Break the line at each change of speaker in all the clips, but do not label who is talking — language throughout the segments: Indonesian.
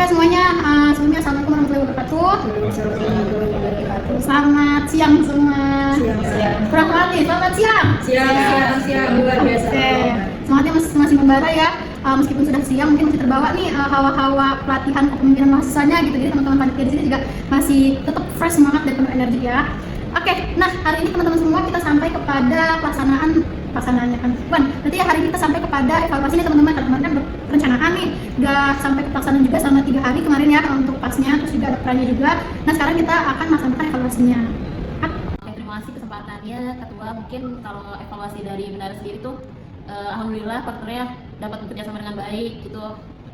Oke semuanya, sebelumnya assalamualaikum warahmatullahi wabarakatuh. Selamat siang semua.
Siang.
Kurang kuat nih, selamat siang.
Siang luar biasa.
Oke, semangatnya masih membara ya. Meskipun sudah siang, mungkin masih terbawa nih hawa-hawa pelatihan kepemimpinan mahasiswanya gitu. Jadi teman-teman panitia di sini juga masih tetap fresh semangat dan penuh energi ya. Oke, nah hari ini teman-teman semua kita sampai kepada pelaksanaannya kan. Nanti ya hari ini kita sampai kepada evaluasi nih teman-teman. Karena kemarin kan perencanaan nih, udah sampai ke pelaksanaan juga selama 3 hari kemarin ya untuk pasnya, terus juga ada perannya juga. Nah sekarang kita akan melaksanakan evaluasinya.
Oke, terima kasih kesempatannya Ketua. Mungkin kalau evaluasi dari Bendara sendiri tuh alhamdulillah partnernya dapat bekerja sama dengan baik gitu.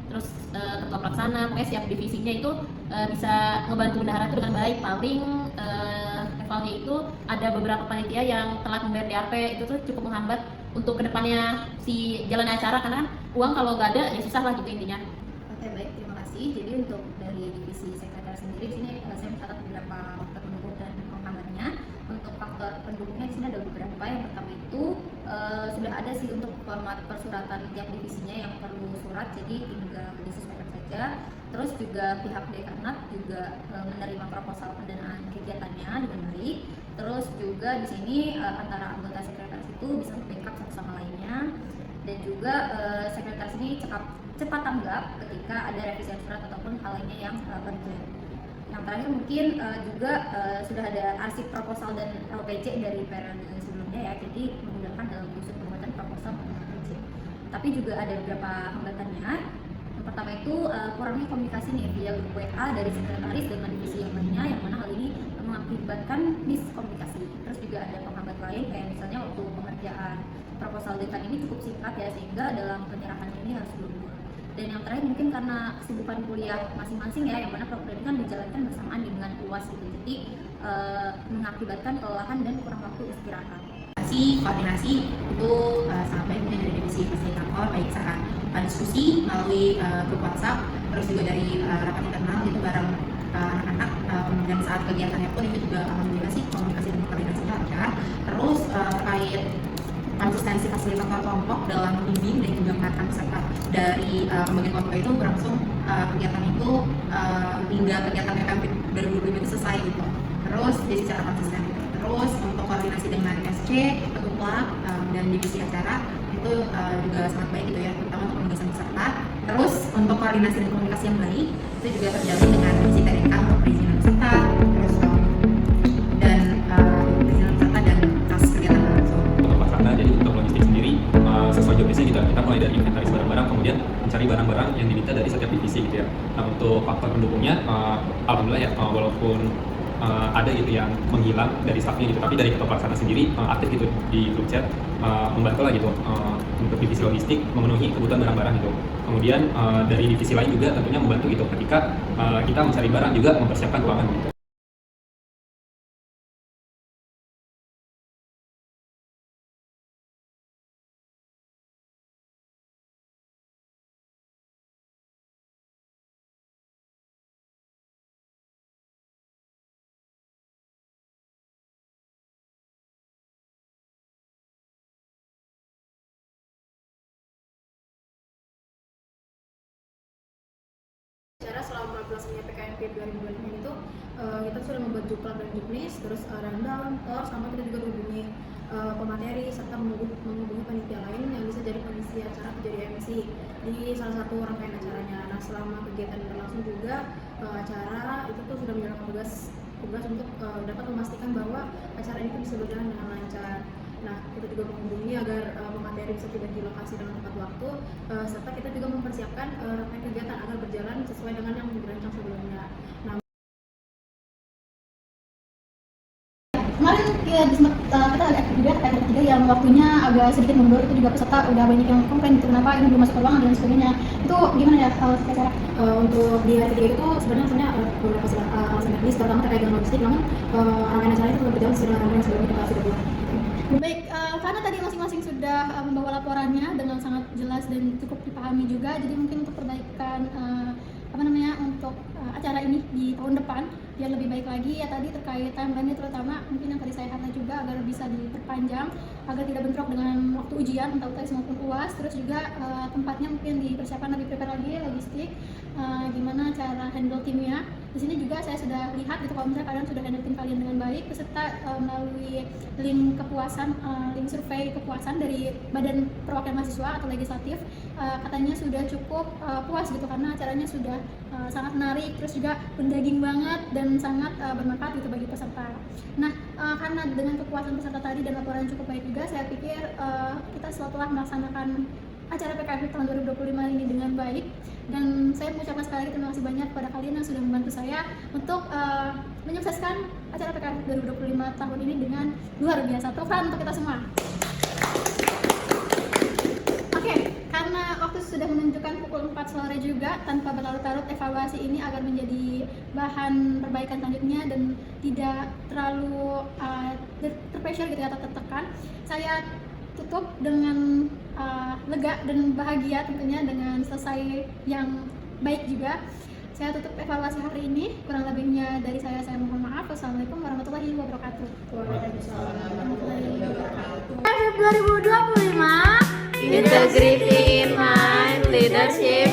Terus ketua pelaksana, pokoknya setiap divisinya itu bisa ngebantu bendahara itu dengan baik. Paling evalnya itu ada beberapa panitia yang telat membayar DAP, itu tuh cukup menghambat untuk kedepannya si jalan acara, karena kan uang kalau nggak ada ya susah lah gitu intinya.
Oke, baik, terima kasih. Jadi untuk dari divisi sekretaris sendiri di sini saya mencatat beberapa faktor pendukung dan penghambatnya. Untuk faktor pendukungnya di sini ada beberapa. Yang pertama itu sudah ada sih untuk format persuratan tiap divisinya yang perlu surat, jadi tinggal disesuaikan saja. Terus juga pihak dekanat juga menerima proposal pendanaan kegiatannya dengan baik. Terus juga di sini antara anggota sekretaris itu bisa backup satu sama lainnya, dan juga sekretaris ini cepat tanggap ketika ada revisi surat ataupun hal lainnya yang urgent. Yang terakhir mungkin juga sudah ada arsip proposal dan LPC dari periode sebelumnya ya, jadi memudahkan dalam proses pembuatan proposal dan LPC. Tapi juga ada beberapa hambatannya. Yang pertama itu kurangnya komunikasi nih via grup WA dari sekretaris dengan divisi yang lainnya, yang mana hal ini mengakibatkan miskomunikasi. Terus juga ada penghambat lain kayak misalnya waktu pengerjaan proposal dekan ini cukup singkat ya, sehingga dalam penyerahan ini harus buru-buru. Dan yang terakhir mungkin karena kesibukan kuliah masing-masing ya, yang mana program ini kan dijalankan bersamaan dengan UAS gitu, jadi mengakibatkan kelelahan dan kurang waktu istirahat.
Koordinasi itu sangat baik mungkin dari divisi fasilitator, baik saat diskusi melalui grup WhatsApp, terus juga dari rapat internal itu bareng anak-anak, dan saat kegiatannya pun itu juga alhamdulillah sih komunikasi dan koordinasinya lancar. Terus terkait konsistensi fasilitator kelompok dalam membimbing dan juga mengarahkan peserta dari pembagian kelompok itu berlangsung kegiatan itu hingga kegiatan PPM 2025 itu selesai gitu. Terus jadi secara konsisten. Terus untuk koordinasi dengan SC, ketuplak dan divisi acara itu juga sangat baik gitu ya, terutama untuk penugasan peserta. Terus untuk koordinasi dan komunikasi yang baik itu juga terjalin dengan divisi TDK untuk perizinan peserta, terus dan perizinan peserta dan kas kegiatan berlangsung.
Untuk pelaksana, jadi untuk logistik sendiri sesuai job desk-nya kita mulai dari inventaris barang-barang, kemudian mencari barang-barang yang diminta dari setiap divisi gitu ya. Nah untuk faktor pendukungnya alhamdulillah ya, walaupun ada gitu yang menghilang dari staffnya gitu, tapi dari ketua pelaksana sendiri aktif gitu di grup chat, membantu lah gitu untuk divisi logistik memenuhi kebutuhan barang-barang gitu. Kemudian dari divisi lain juga tentunya membantu gitu ketika kita mencari barang, juga mempersiapkan ruangan gitu.
Acara selama pelaksanaan PKMP 2025 itu kita sudah membuat juklat dan juknis, terus rundown, sama kita juga menghubungi pemateri serta menghubungi panitia lain yang bisa jadi pengisi acara atau jadi MC di salah satu rangkaian acaranya. Nah selama kegiatan berlangsung juga acara itu tuh sudah menjalankan tugas untuk dapat memastikan bahwa acara ini bisa berjalan dengan lancar. Nah, kita juga menghubungi agar pemateri bisa tiba di lokasi dalam tepat waktu, serta kita juga mempersiapkan rangkaian kegiatan agar berjalan sesuai dengan yang dirancang sebelumnya. Nah, kemarin ya, kita ada juga rangkaian ketiga yang waktunya agak sedikit mundur, itu juga peserta udah banyak yang komplain gitu, kenapa ini belum masuk ke ruangan dan sebagainya. Itu gimana ya secara untuk di hari ketiga itu sebenarnya beberapa alasan teknis, terutama terkait dengan logistik, namun rangkaian acara itu tetap berjalan sesuai dengan yang sebelumnya kita sudah buat. Baik, karena tadi masing-masing sudah membawa laporannya dengan sangat jelas dan cukup dipahami juga, jadi mungkin untuk perbaikan untuk acara ini di tahun depan biar lebih baik lagi ya, tadi terkait timeline terutama mungkin yang tadi saya kata juga agar bisa diperpanjang
agar tidak bentrok dengan waktu ujian entah UTS maupun UAS. Terus juga tempatnya mungkin dipersiapkan lebih prepare lagi, logistik, gimana cara handle timnya. Di sini juga saya sudah lihat gitu kalau misalnya kalian sudah handle tim kalian dengan baik beserta melalui link kepuasan, link survei kepuasan dari Badan Perwakilan Mahasiswa atau legislatif, katanya sudah cukup puas gitu karena acaranya sudah sangat menarik, terus juga mendaging banget dan sangat bermanfaat gitu bagi peserta. Nah, karena dengan kepuasan peserta tadi dan laporan yang cukup baik juga, saya pikir kita setelah melaksanakan acara PKFP tahun 2025 ini dengan baik, dan saya mengucapkan sekali lagi terima kasih banyak kepada kalian yang sudah membantu saya untuk menyukseskan acara PKFP 2025 tahun ini dengan luar biasa. Tepuk tangan untuk kita semua. Oke, karena waktu sudah menunjukkan pukul 4 sore juga, tanpa berlarut-larut, evaluasi ini agar menjadi bahan perbaikan selanjutnya dan tidak terlalu terpressure gitu atau tertekan, saya tutup dengan lega dan bahagia tentunya dengan selesai yang baik juga. Saya tutup evaluasi hari ini, kurang lebihnya dari saya mohon maaf. Wassalamualaikum warahmatullahi wabarakatuh.
Waalaikumsalam warahmatullahi wabarakatuh.
2025 Integrity in Mind Leadership